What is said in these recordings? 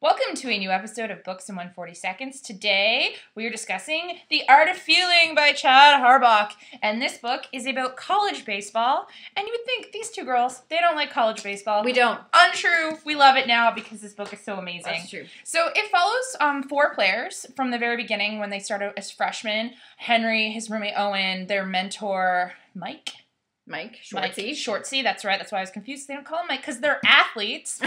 Welcome to a new episode of Books in 140 Seconds. Today, we are discussing The Art of Feeling by Chad Harbach. And this book is about college baseball. And you would think these two girls, they don't like college baseball. We don't. Untrue. We love it now because this book is so amazing. That's true. So it follows four players from the very beginning when they start out as freshmen. Henry, his roommate Owen, their mentor Mike, Shortsy, that's right. That's why I was confused. They don't call him Mike because they're athletes.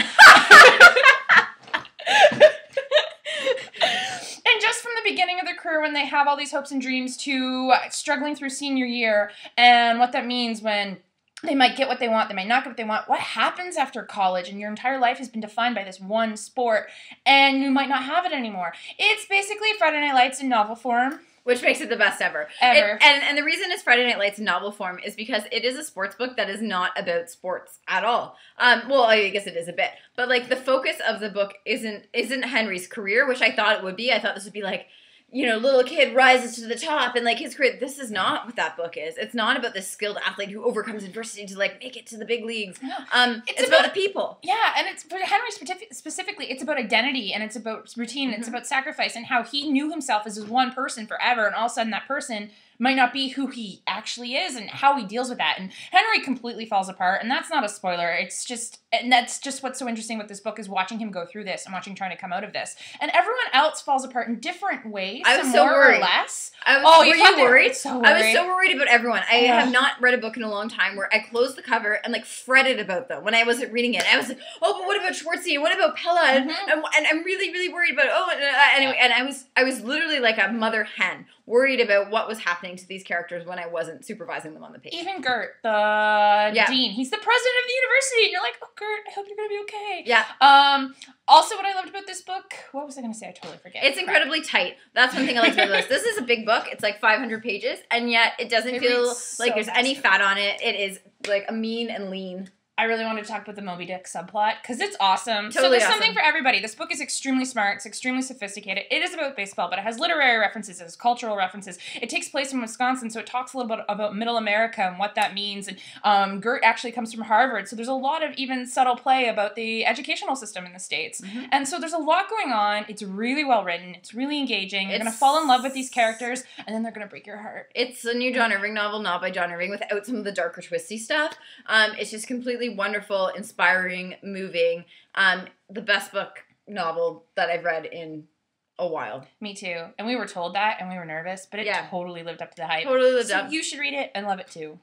And just from the beginning of their career, when they have all these hopes and dreams, to struggling through senior year, and what that means when they might get what they want, they might not get what they want. What happens after college and your entire life has been defined by this one sport, and you might not have it anymore. It's basically Friday Night Lights in novel form. Which makes it the best ever. And the reason it's Friday Night Lights in novel form is because it is a sports book that is not about sports at all. Well, I guess it is a bit. But, like, the focus of the book isn't Henry's career, which I thought it would be. I thought this would be, like, you know, little kid rises to the top and, like, his career. This is not what that book is. It's not about this skilled athlete who overcomes adversity to, like, make it to the big leagues. No. It's about the people. Yeah, and it's for Henry specifically, it's about identity, and it's about routine, and it's about sacrifice, and how he knew himself as one person forever, and all of a sudden that person might not be who he actually is, and how he deals with that. And Henry completely falls apart, and that's not a spoiler. It's just, and that's just what's so interesting with this book, is watching him go through this and watching trying to come out of this. And everyone else falls apart in different ways. I was so worried. Or less. Were you worried? So worried? I was so worried about everyone. I have not read a book in a long time where I closed the cover and, like, fretted about them when I wasn't reading it. I was like, oh, but what about Schwartzy? And what about Pella? And I'm really, really worried about anyway. And I was literally like a mother hen, worried about what was happening to these characters when I wasn't supervising them on the page. Even Gert, the dean, he's the president of the university, and you're like, oh, Gert, I hope you're going to be okay. Yeah. Also, what I loved about this book, what was I going to say? I totally forget. It's incredibly tight. That's one thing I liked about this. This is a big book. It's like 500 pages, and yet it doesn't feel like there's any fat on it. It is like a mean and lean. I really wanted to talk about the Moby Dick subplot, because it's awesome. Totally so there's awesome. something for everybody. This book is extremely smart. It's extremely sophisticated. It is about baseball, but it has literary references. It has cultural references. It takes place in Wisconsin, so it talks a little bit about Middle America and what that means. And Gert actually comes from Harvard, so there's a lot of even subtle play about the educational system in the States. And so there's a lot going on. It's really well written. It's really engaging. You're going to fall in love with these characters, and then they're going to break your heart. It's a new John Irving novel, not by John Irving, without some of the darker, twisty stuff. It's just completely wonderful, inspiring, moving. The best book novel that I've read in a while. Me too. And we were told that, and we were nervous, but it totally lived up to the hype. Totally lived up. So you should read it and love it too.